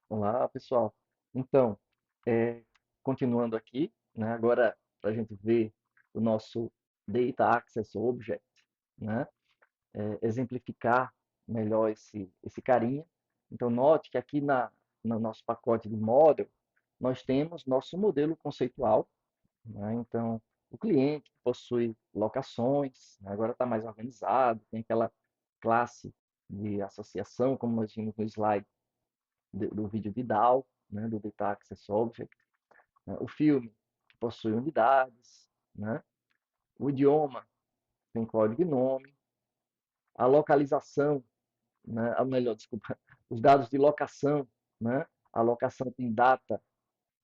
Olá, pessoal. Então, é, continuando aqui, né, agora para a gente ver o nosso Data Access Object, né, exemplificar melhor esse carinha. Então, note que aqui no nosso pacote de model, nós temos nosso modelo conceitual, né, então, o cliente que possui locações, né, agora está mais organizado, tem aquela classe de associação, como nós vimos no slide do vídeo de DAO, né, do Data Access Object, né, o filme, que possui unidades, né, o idioma tem código e nome, a localização, né, a melhor, desculpa, os dados de locação, né, a locação tem data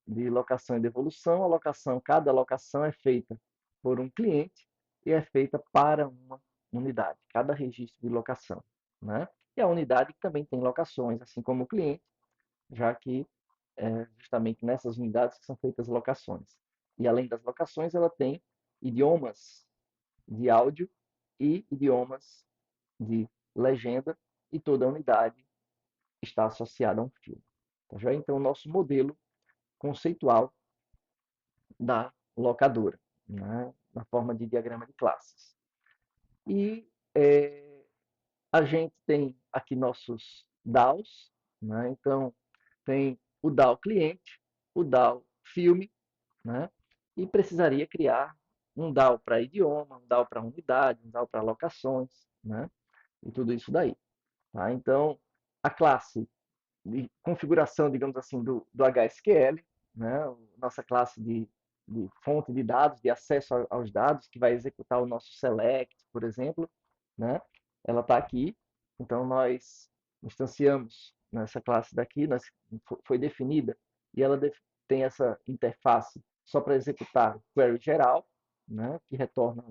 de locação e devolução, a locação, cada locação é feita por um cliente e é feita para uma unidade, cada registro de locação, né? E a unidade também tem locações, assim como o cliente, já que justamente nessas unidades que são feitas locações. E além das locações, ela tem idiomas de áudio e idiomas de legenda, e toda a unidade está associada a um filme. Tá joia? Então, o nosso modelo conceitual da locadora, né? Na forma de diagrama de classes. E a gente tem aqui nossos DAOs, né? Então, tem o DAO cliente, o DAO filme, né? E precisaria criar um DAO para idioma, um DAO para unidade, um DAO para locações, né? E tudo isso daí. Tá? Então, a classe de configuração, digamos assim, do HSQL, né? Nossa classe de fonte de dados, de acesso aos dados, que vai executar o nosso select, por exemplo, né? Ela está aqui. Então, nós instanciamos nessa classe daqui, foi definida, e ela tem essa interface só para executar query geral, né? Que retorna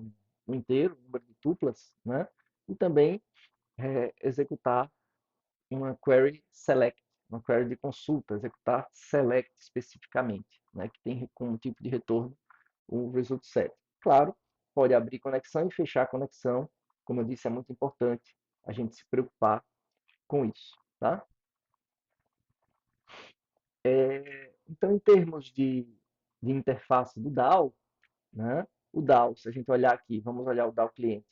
um inteiro, um número de tuplas, né? E também executar uma query select, uma query de consulta, executar select especificamente, né, que tem como tipo de retorno o result set. Claro, pode abrir conexão e fechar a conexão, como eu disse, é muito importante a gente se preocupar com isso, tá? Então, em termos de interface do DAO, né, o DAO, se a gente olhar aqui, vamos olhar o DAO cliente.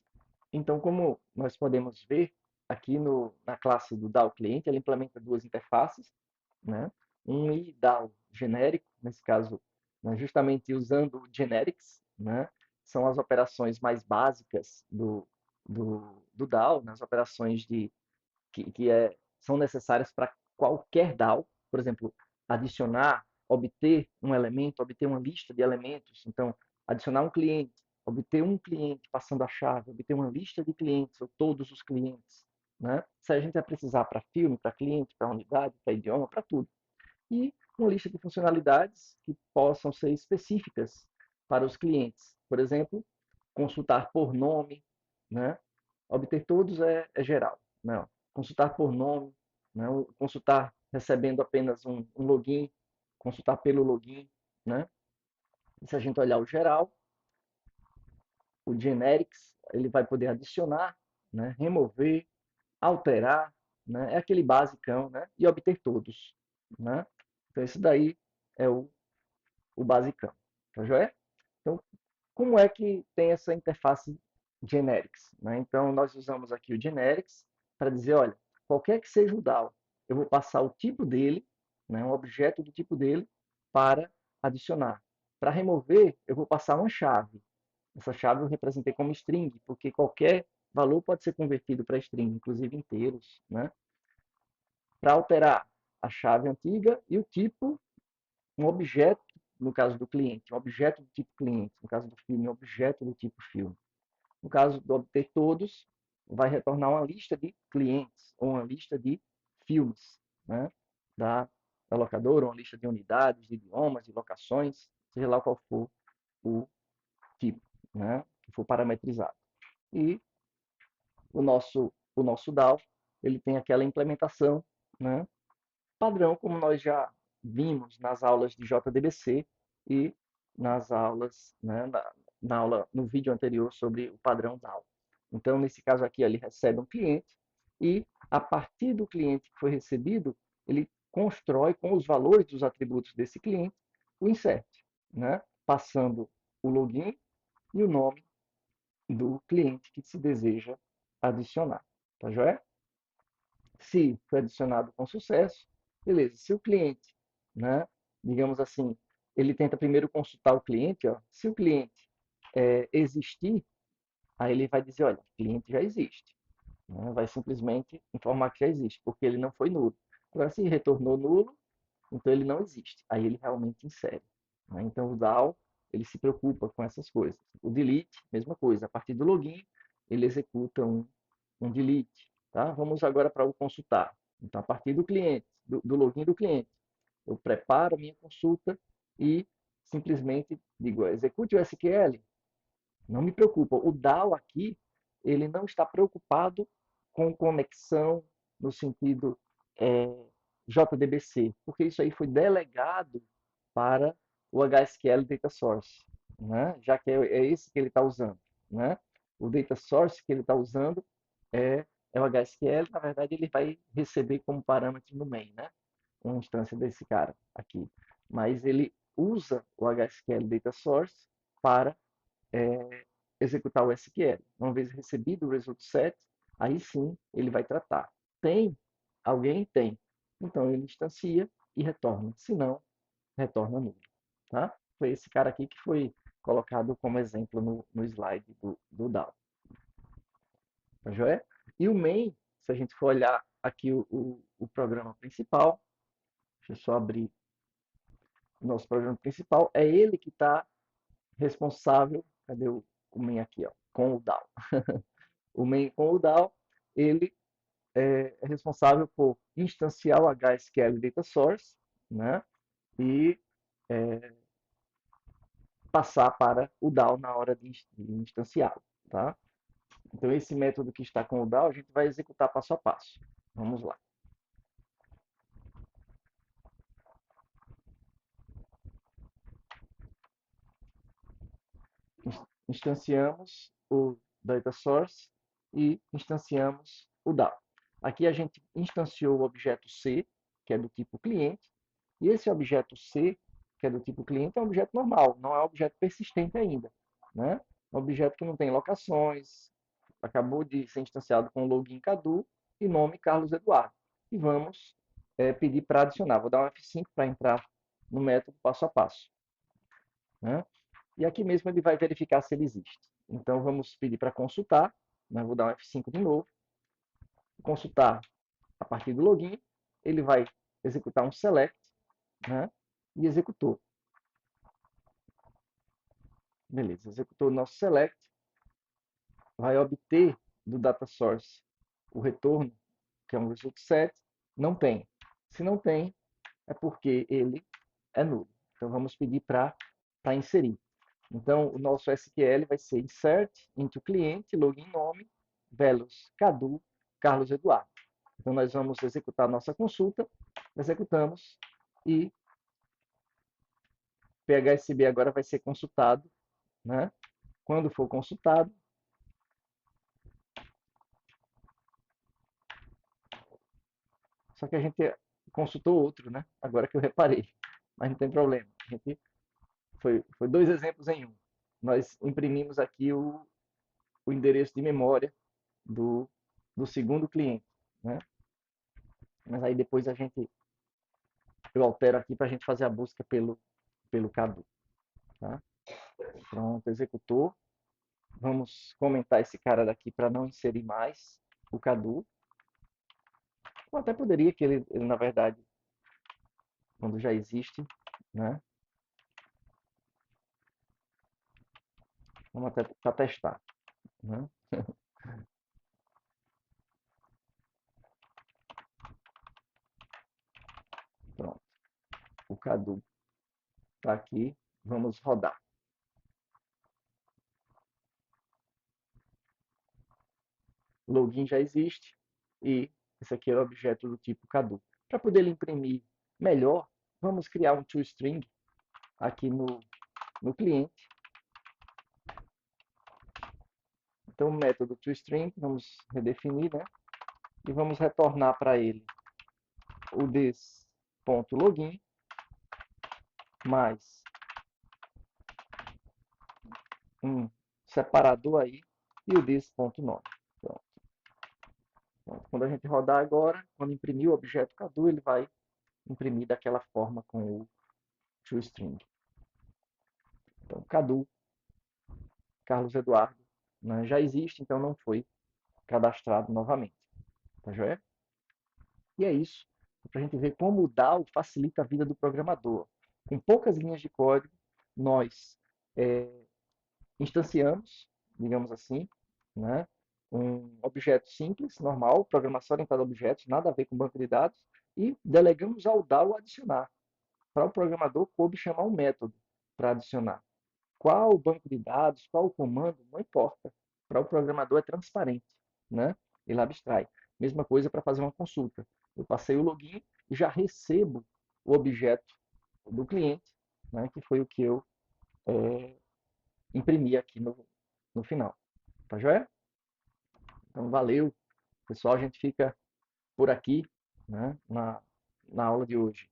Então, como nós podemos ver aqui na classe do DAO cliente, ela implementa duas interfaces, né? Um IDAO genérico, nesse caso, né, justamente usando o generics, né? São as operações mais básicas do DAO, né? As operações são necessárias para qualquer DAO, por exemplo, adicionar, obter um elemento, obter uma lista de elementos, então, adicionar um cliente, obter um cliente passando a chave, obter uma lista de clientes, ou todos os clientes, né? Se a gente vai precisar para filme, para cliente, para unidade, para idioma, para tudo. E uma lista de funcionalidades que possam ser específicas para os clientes. Por exemplo, consultar por nome, né? Obter todos é geral. Não. Consultar por nome, não. Consultar recebendo apenas um login, consultar pelo login, né? E se a gente olhar o geral, o generics, ele vai poder adicionar, né? Remover, alterar, né? É aquele basicão, né? E obter todos, né? Então, isso daí é o basicão, tá joia? Então, como é que tem essa interface generics, né? Então, nós usamos aqui o generics para dizer, olha, qualquer que seja o DAO, eu vou passar o tipo dele, né, um objeto do tipo dele, para adicionar. Para remover, eu vou passar uma chave. Essa chave eu representei como string, porque qualquer valor pode ser convertido para string, inclusive inteiros, né? Para alterar a chave antiga e o tipo, um objeto, no caso do cliente, um objeto do tipo cliente, no caso do filme, um objeto do tipo filme. No caso do obter todos, vai retornar uma lista de clientes ou uma lista de filmes, né? da, da locadora, uma lista de unidades, de idiomas, de locações, seja lá qual for o tipo, né? Que for parametrizado. E o nosso DAO, ele tem aquela implementação, né? Padrão, como nós já vimos nas aulas de JDBC e nas aulas, né, na aula, no vídeo anterior sobre o padrão DAO. Então, nesse caso aqui, ele recebe um cliente e, a partir do cliente que foi recebido, ele constrói com os valores dos atributos desse cliente o insert, né? Passando o login e o nome do cliente que se deseja adicionar. Tá joia? Se foi adicionado com sucesso, beleza. Se o cliente, né, digamos assim, ele tenta primeiro consultar o cliente, ó, se o cliente existir, aí ele vai dizer, olha, o cliente já existe. Né, vai simplesmente informar que já existe, porque ele não foi nulo. Agora, se retornou nulo, então ele não existe. Aí ele realmente insere. Né? Então o DAO ele se preocupa com essas coisas. O delete, mesma coisa. A partir do login, ele executa um delete. Tá? Vamos agora para o consultar. Então, a partir do cliente, do login do cliente, eu preparo a minha consulta e simplesmente digo, execute o SQL. Não me preocupa. O DAO aqui, ele não está preocupado com conexão no sentido JDBC, porque isso aí foi delegado para o HSQL Data Source, né? Já que é esse que ele está usando. Né? O Data Source que ele está usando é o HSQL, na verdade ele vai receber como parâmetro no main, né? Uma instância desse cara aqui. Mas ele usa o HSQL Data Source para executar o SQL. Uma vez recebido o result set, aí sim ele vai tratar. Tem? Alguém tem. Então ele instancia e retorna. Se não, retorna nulo. Tá? Foi esse cara aqui que foi colocado como exemplo no slide do DAO. Tá joia? E o main, se a gente for olhar aqui o programa principal, deixa eu só abrir o nosso programa principal, é ele que está responsável, cadê o main aqui, ó, com o DAO. O main com o DAO, ele é responsável por instanciar o HSQL Data Source, né? E passar para o DAO na hora de instanciá-lo, tá? Então, esse método que está com o DAO, a gente vai executar passo a passo. Vamos lá. Instanciamos o Data Source e instanciamos o DAO. Aqui a gente instanciou o objeto C, que é do tipo cliente, e esse objeto C, que é do tipo cliente, é um objeto normal, não é um objeto persistente ainda. Né? Um objeto que não tem locações, acabou de ser instanciado com login Cadu e nome Carlos Eduardo. E vamos pedir para adicionar. Vou dar um F5 para entrar no método passo a passo. Né? E aqui mesmo ele vai verificar se ele existe. Então vamos pedir para consultar. Né? Vou dar um F5 de novo. Consultar a partir do login. Ele vai executar um select, né? E executou. Beleza, executou o nosso select. Vai obter do data source o retorno, que é um result set. Não tem. Se não tem, é porque ele é nulo. Então vamos pedir para inserir. Então o nosso SQL vai ser insert into cliente, login nome, values Cadu, Carlos Eduardo. Então nós vamos executar a nossa consulta, executamos e PHSB agora vai ser consultado, né? Quando for consultado, só que a gente consultou outro, né? Agora que eu reparei, mas não tem problema. A gente foi dois exemplos em um. Nós imprimimos aqui o endereço de memória do segundo cliente, né? Mas aí depois eu altero aqui para a gente fazer a busca pelo Cadu, tá? Pronto, executou. Vamos comentar esse cara daqui para não inserir mais o Cadu. Eu até poderia que ele na verdade, quando já existe, né? Vamos até para testar, né? Pronto, o Cadu está aqui. Vamos rodar. O login já existe e esse aqui é o objeto do tipo Cadu. Para poder imprimir melhor, vamos criar um toString aqui no cliente. Então, o método toString, vamos redefinir, né? E vamos retornar para ele o this ponto login mais um separador aí e o this.nome. Pronto. Então, quando a gente rodar agora, quando imprimir o objeto Cadu, ele vai imprimir daquela forma com o toString. Então, Cadu, Carlos Eduardo, né, já existe, então não foi cadastrado novamente. Tá joia? E é isso, para a gente ver como o DAO facilita a vida do programador. Com poucas linhas de código, nós instanciamos, digamos assim, né, um objeto simples, normal, programação orientada a objetos, nada a ver com banco de dados, e delegamos ao DAO adicionar. Para o programador, coube chamar um método para adicionar. Qual o banco de dados, qual o comando, não importa. Para o programador é transparente, né? Ele abstrai. Mesma coisa para fazer uma consulta. Eu passei o login e já recebo o objeto do cliente, né? Que foi o que eu imprimi aqui no final. Tá joia? Então, valeu. Pessoal, a gente fica por aqui, né? Na aula de hoje.